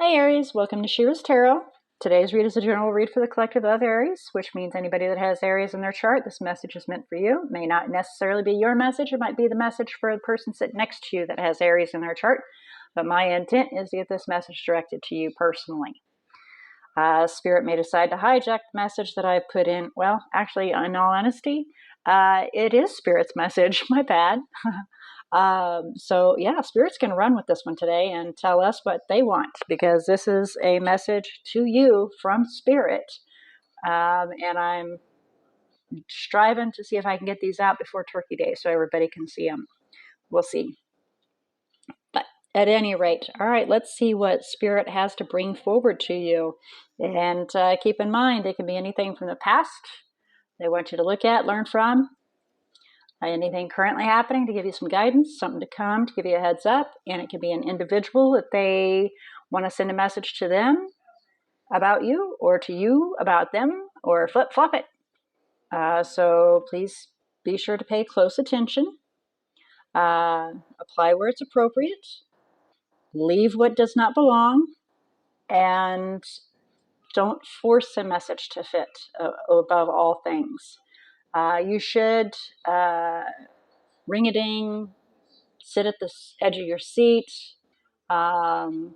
Hey Aries, welcome to She-ruhz Tarot. Today's read is a general read for the collective of Aries, which means anybody that has Aries in their chart, this message is meant for you. It may not necessarily be your message, it might be the message for the person sitting next to you that has Aries in their chart, but my intent is to get this message directed to you personally. Spirit may decide to hijack the message that I've put in. Well, actually, in all honesty, it is Spirit's message, my bad. So yeah, Spirit's going to run with this one today and tell us what they want, because this is a message to you from Spirit. And I'm striving to see if I can get these out before Turkey Day so everybody can see them. We'll see. But at any rate, all right, let's see what Spirit has to bring forward to you. And keep in mind, it can be anything from the past they want you to look at, learn from, anything currently happening to give you some guidance, something to come to give you a heads up, and it can be an individual that they want to send a message to them about you, or to you about them, or flip-flop it. So please be sure to pay close attention. Apply where it's appropriate. Leave what does not belong, and don't force a message to fit above all things. You should ring-a-ding, sit at the edge of your seat, resonate,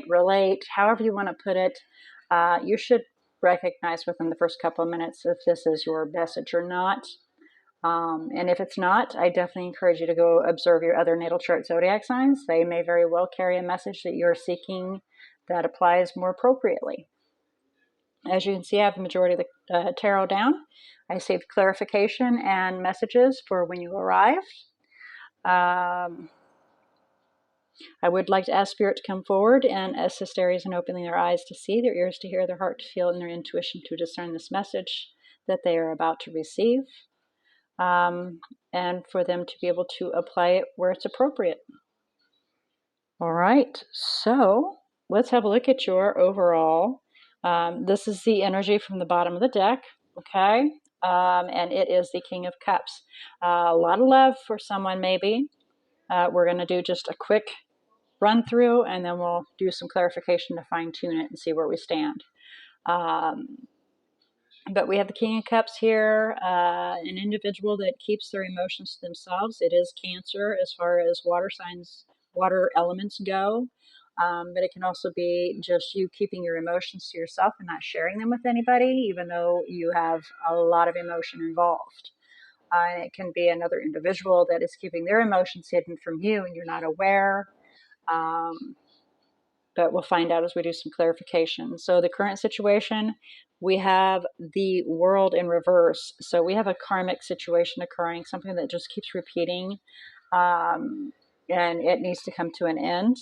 relate, however you want to put it. You should recognize within the first couple of minutes if this is your message or not. And if it's not, I definitely encourage you to go observe your other natal chart zodiac signs. They may very well carry a message that you're seeking that applies more appropriately. As you can see, I have the majority of the tarot down. I saved clarification and messages for when you arrive. I would like to ask Spirit to come forward and assist Aries in opening their eyes to see, their ears to hear, their heart to feel, and their intuition to discern this message that they are about to receive, and for them to be able to apply it where it's appropriate. All right, so let's have a look at your overall. This is the energy from the bottom of the deck, okay? And it is the King of Cups. A lot of love for someone, maybe. We're going to do just a quick run through, and then we'll do some clarification to fine tune it and see where we stand. But we have the King of Cups here, an individual that keeps their emotions to themselves. It is Cancer as far as water signs, water elements go. But it can also be just you keeping your emotions to yourself and not sharing them with anybody, even though you have a lot of emotion involved. It can be another individual that is keeping their emotions hidden from you and you're not aware. But we'll find out as we do some clarification. So the current situation, we have the world in reverse. So we have a karmic situation occurring, something that just keeps repeating, and it needs to come to an end.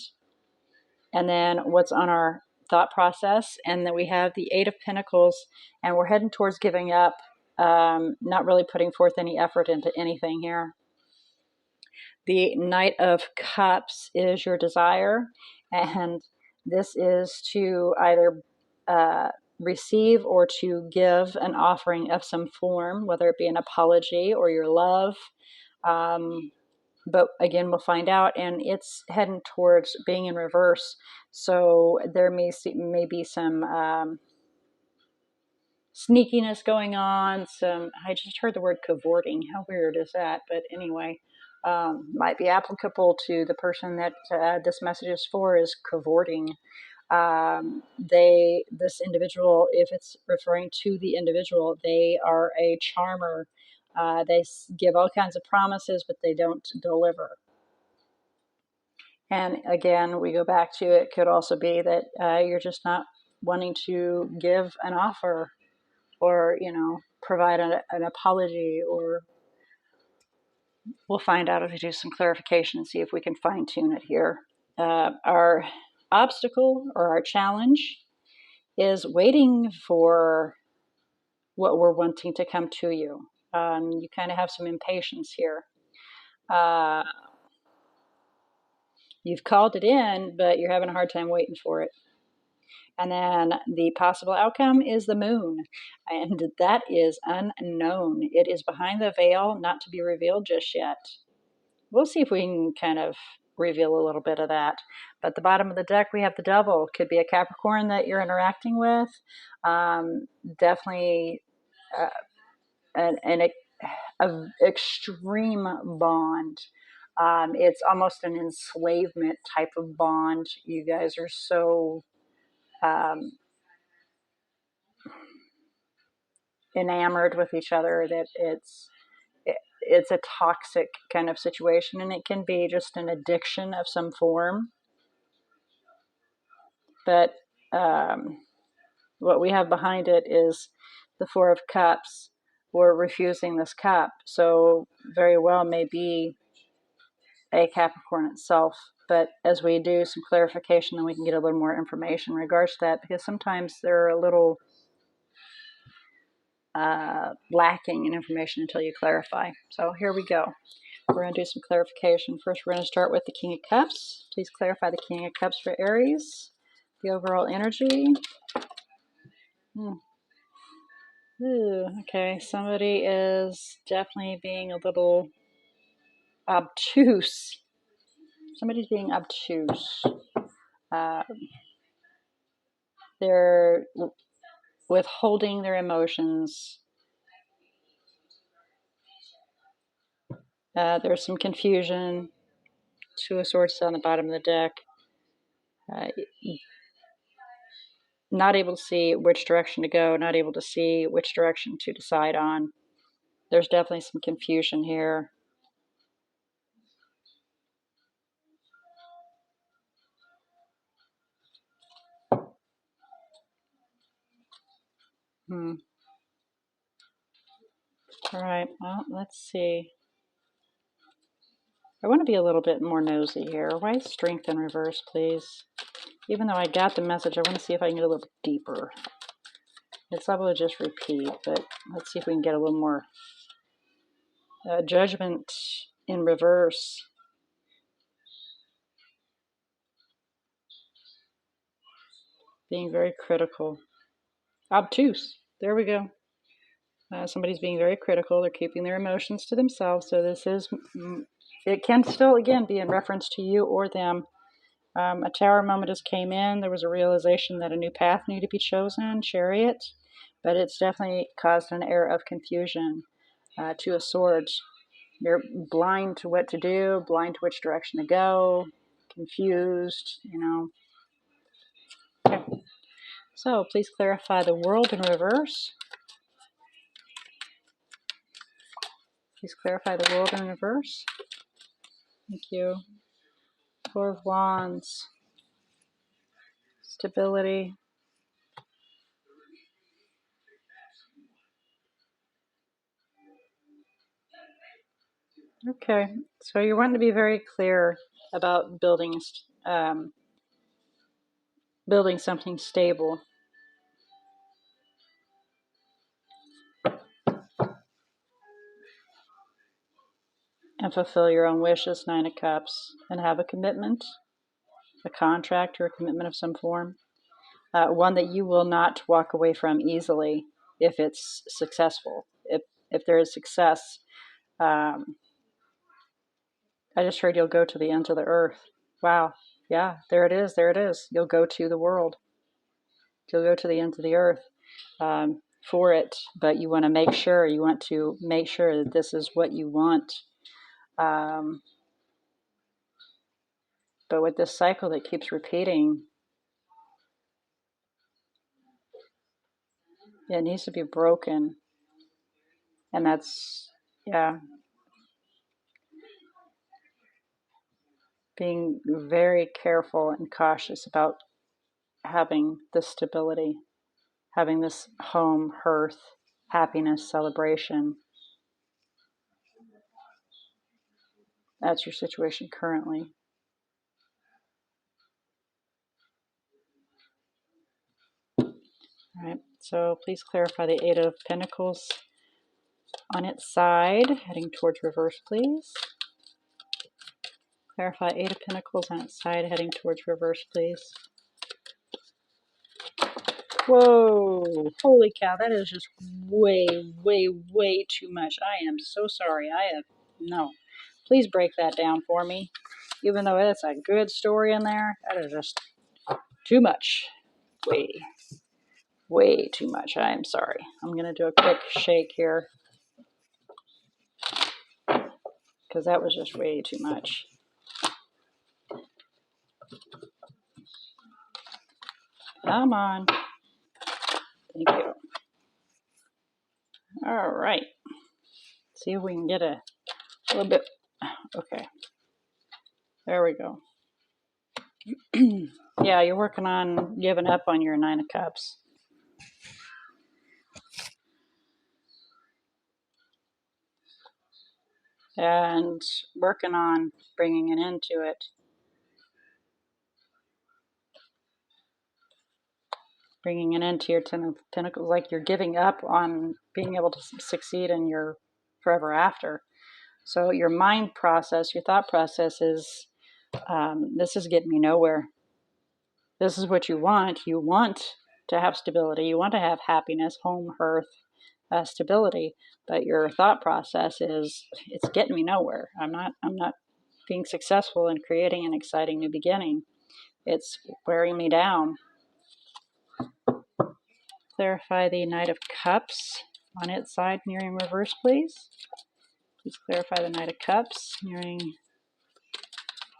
And then what's on our thought process, and then we have the Eight of Pentacles, and we're heading towards giving up, not really putting forth any effort into anything here. The Knight of Cups is your desire, and this is to either receive or to give an offering of some form, whether it be an apology or your love. But again, we'll find out, and it's heading towards being in reverse. So there may be some sneakiness going on. I just heard the word cavorting. How weird is that? But anyway. Might be applicable to the person that this message is for, is cavorting. This individual, if it's referring to the individual, they are a charmer. They give all kinds of promises, but they don't deliver. And again, we go back to, it could also be that you're just not wanting to give an offer, or provide an apology, or we'll find out if we do some clarification and see if we can fine tune it here. Our obstacle or our challenge is waiting for what we're wanting to come to you. You kind of have some impatience here. You've called it in, but you're having a hard time waiting for it. And then the possible outcome is the moon, and that is unknown. It is behind the veil, not to be revealed just yet. We'll see if we can kind of reveal a little bit of that. But at the bottom of the deck, we have the Devil. Could be a Capricorn that you're interacting with. Definitely an extreme bond. It's almost an enslavement type of bond. You guys are so enamored with each other that it's a toxic kind of situation, and it can be just an addiction of some form. But what we have behind it is the Four of Cups. We're refusing this cup, so very well may be a Capricorn itself. But as we do some clarification, then we can get a little more information in regards to that, because sometimes they're a little lacking in information until you clarify. So here we go. We're going to do some clarification. First, we're going to start with the King of Cups. Please clarify the King of Cups for Aries. The overall energy. Ooh, okay, somebody is definitely being a little obtuse. Somebody's being obtuse. They're withholding their emotions. There's some confusion. Two of Swords on the bottom of the deck. Not able to see which direction to go, not able to see which direction to decide on. There's definitely some confusion here. All right, well, let's see. I want to be a little bit more nosy here. Why Strength in reverse, please? Even though I got the message, I want to see if I can get a little deeper. It's probably just repeat, but let's see if we can get a little more. Judgment in reverse. Being very critical. Obtuse. There we go. Somebody's being very critical. They're keeping their emotions to themselves. So this is, it can still, again, be in reference to you or them. A Tower moment just came in. There was a realization that a new path needed to be chosen, Chariot. But it's definitely caused an air of confusion. Two of Swords. You're blind to what to do, blind to which direction to go, confused, Okay. So please clarify the World in reverse. Please clarify the World in reverse. Thank you. Four of Wands. Stability. Okay, so you want to be very clear about building something stable. And fulfill your own wishes, Nine of Cups, and have a commitment, a contract or a commitment of some form. One that you will not walk away from easily if it's successful. If there is success, I just heard you'll go to the ends of the earth. Wow. Yeah, there it is. There it is. You'll go to the world. You'll go to the ends of the earth for it. But you want to make sure. You want to make sure that this is what you want. But with this cycle that keeps repeating, it needs to be broken. And that's, yeah, being very careful and cautious about having this stability, having this home, hearth, happiness, celebration. That's your situation currently. All right, so please clarify the Eight of Pentacles on its side, heading towards reverse, please. Clarify Eight of Pentacles on its side, heading towards reverse, please. Whoa, holy cow, that is just way, way, way too much. I am so sorry. No. Please break that down for me. even though it's a good story in there, that is just too much. Way too much. I am sorry. I'm going to do a quick shake here because that was just way too much. Come on. Thank you. All right. See if we can get a little bit. Okay. There we go. Yeah, you're working on giving up on your 9 of Cups. And working on bringing an end to it. Bringing an end to your 10 of Pentacles, like you're giving up on being able to succeed in your forever after. So your mind process, your thought process is, this is getting me nowhere. This is what you want. You want to have stability. You want to have happiness, home, hearth, stability. But your thought process is, it's getting me nowhere. I'm not being successful in creating an exciting new beginning. It's wearing me down. Clarify the Knight of Cups on its side, mirroring reverse, please. Please clarify the Knight of Cups, mirroring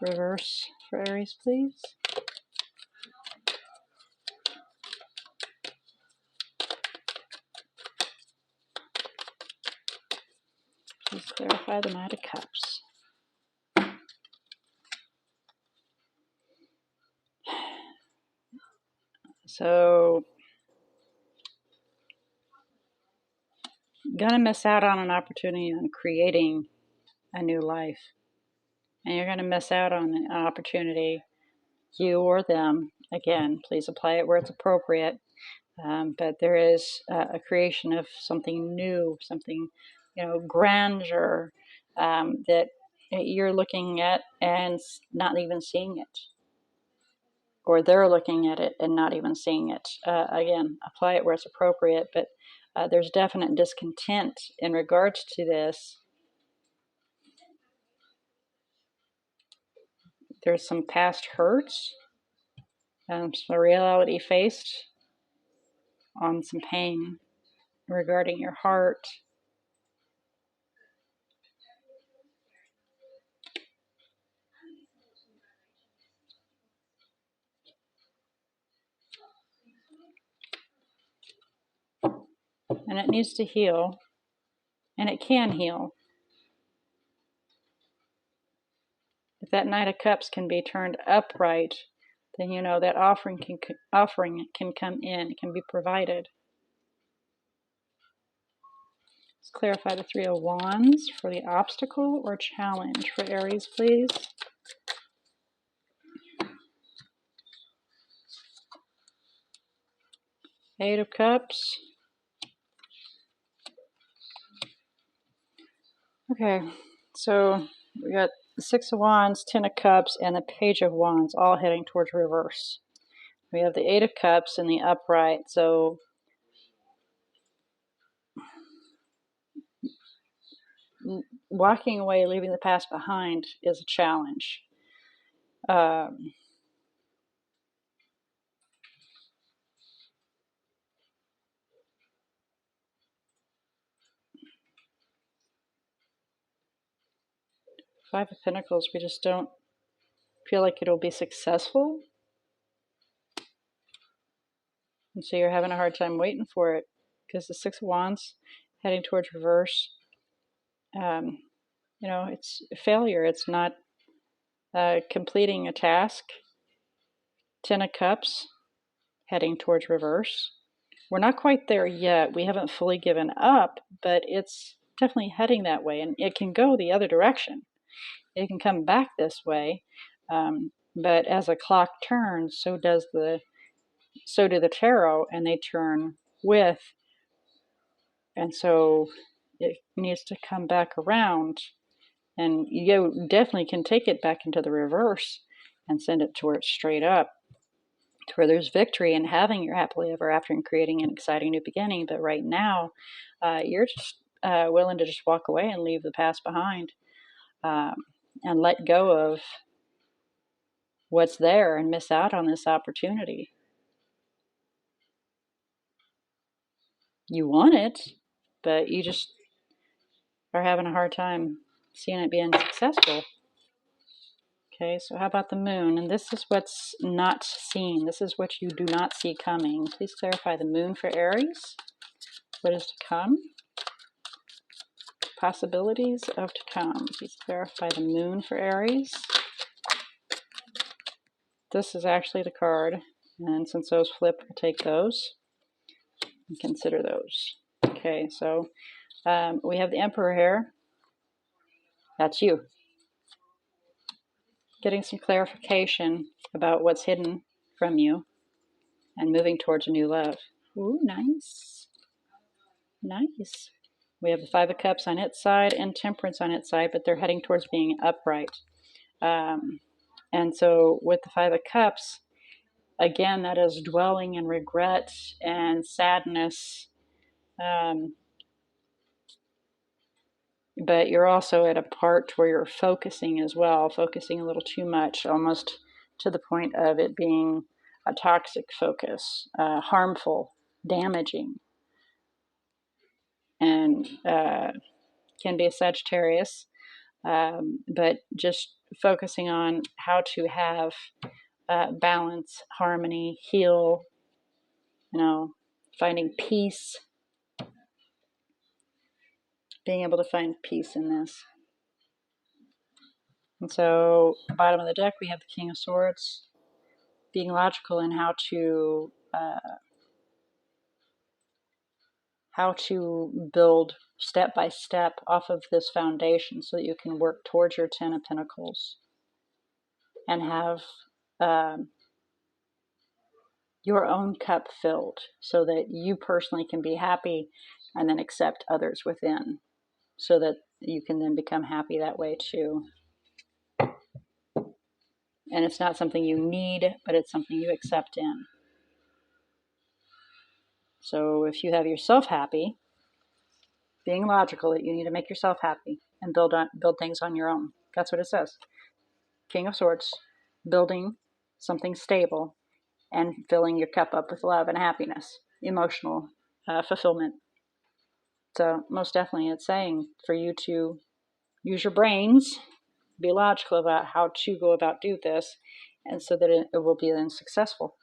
reverse for Aries, please. Please clarify the Knight of Cups. So, gonna miss out on an opportunity on creating a new life. And you're gonna miss out on an opportunity, you or them. Again, please apply it where it's appropriate. But there is a creation of something new, something, grandeur, that you're looking at and not even seeing it. Or they're looking at it and not even seeing it. Again, apply it where it's appropriate, but there's definite discontent in regards to this. There's some past hurts, some reality faced on some pain regarding your heart. And it needs to heal, and it can heal. If that Knight of Cups can be turned upright, then that offering can come in, it can be provided. Let's clarify the Three of Wands for the obstacle or challenge for Aries, please. Eight of Cups. Okay, so we got the Six of Wands, 10 of Cups, and the Page of Wands all heading towards reverse. We have the Eight of Cups in the upright, so walking away, leaving the past behind is a challenge. Five of Pentacles, we just don't feel like it'll be successful. And so you're having a hard time waiting for it because the Six of Wands heading towards reverse, it's failure. It's not completing a task. 10 of Cups heading towards reverse. We're not quite there yet. We haven't fully given up, but it's definitely heading that way. And it can go the other direction. It can come back this way. But as a clock turns, so do the tarot, and they turn with. And so it needs to come back around. And you definitely can take it back into the reverse and send it to where it's straight up, to where there's victory in having your happily ever after and creating an exciting new beginning. But right now, you're just willing to just walk away and leave the past behind, and let go of what's there and miss out on this opportunity. You want it, but you just are having a hard time seeing it being successful. Okay, so how about the moon? And this is what's not seen. This is what you do not see coming. Please clarify the moon for Aries. What is to come? Possibilities of to come. Please clarify the moon for Aries. This is actually the card. And since those flip, we'll take those and consider those. Okay, so we have the Emperor here. That's you. Getting some clarification about what's hidden from you and moving towards a new love. Ooh, nice. Nice. We have the Five of Cups on its side and Temperance on its side, but they're heading towards being upright. And so with the Five of Cups, again, that is dwelling in regret and sadness. But you're also at a part where you're focusing as well, focusing a little too much, almost to the point of it being a toxic focus, harmful, damaging, and can be a Sagittarius, but just focusing on how to have balance, harmony, heal, finding peace, being able to find peace in this. And so, at the bottom of the deck, we have the King of Swords, being logical in how to build step by step off of this foundation so that you can work towards your Ten of Pentacles and have your own cup filled so that you personally can be happy and then accept others within so that you can then become happy that way too. And it's not something you need, but it's something you accept in. So if you have yourself happy, being logical that you need to make yourself happy and build things on your own. That's what it says. King of Swords, building something stable and filling your cup up with love and happiness, emotional fulfillment. So most definitely it's saying for you to use your brains, be logical about how to go about do this, and so that it will be then successful.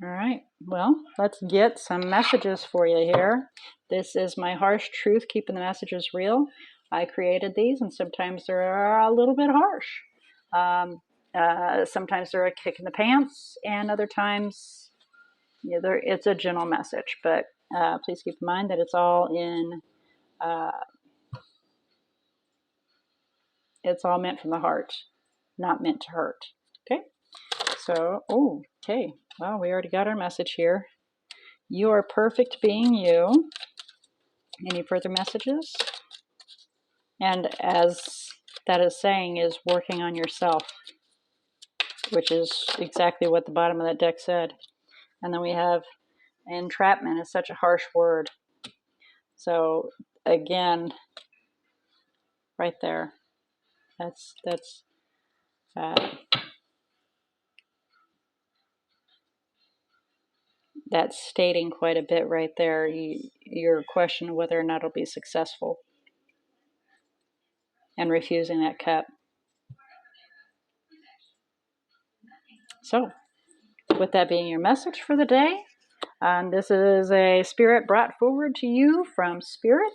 All right, well, let's get some messages for you here. This is my harsh truth, keeping the messages real. I created these, and sometimes they're a little bit harsh. Sometimes they're a kick in the pants, and other times it's a gentle message. But please keep in mind that it's all meant from the heart, not meant to hurt. Okay? So, okay. Well, we already got our message here. You are perfect being you. Any further messages? And as that is saying, is working on yourself, which is exactly what the bottom of that deck said. And then we have entrapment is such a harsh word. So again, right there, that's stating quite a bit right there. Your question of whether or not it'll be successful and refusing that cup. So with that being your message for the day, this is a spirit brought forward to you from Spirit,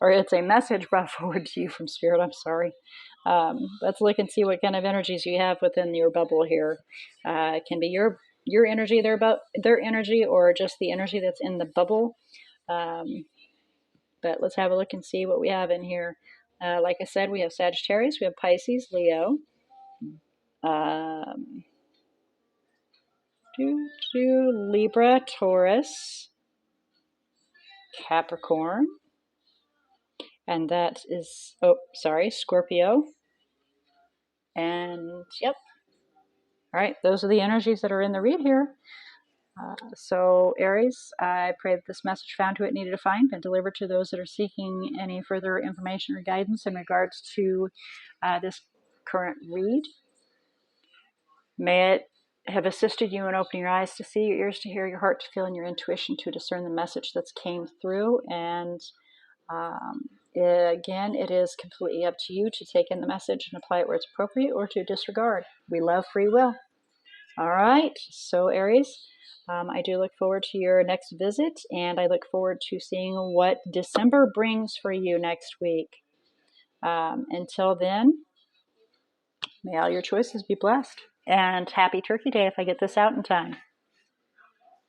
or it's a message brought forward to you from Spirit, I'm sorry. Let's look and see what kind of energies you have within your bubble here. It can be your energy, their energy, or just the energy that's in the bubble. But let's have a look and see what we have in here. Like I said, we have Sagittarius, we have Pisces, Leo, Libra, Taurus, Capricorn, and that is, Scorpio. And yep. All right, those are the energies that are in the read here. So, Aries, I pray that this message found who it needed to find, been delivered to those that are seeking any further information or guidance in regards to this current read. May it have assisted you in opening your eyes to see, your ears to hear, your heart to feel, and your intuition to discern the message that's came through. And again, it is completely up to you to take in the message and apply it where it's appropriate or to disregard. We love free will. All right, so Aries, I do look forward to your next visit, and I look forward to seeing what December brings for you next week. Until then, may all your choices be blessed. And happy Turkey Day if I get this out in time.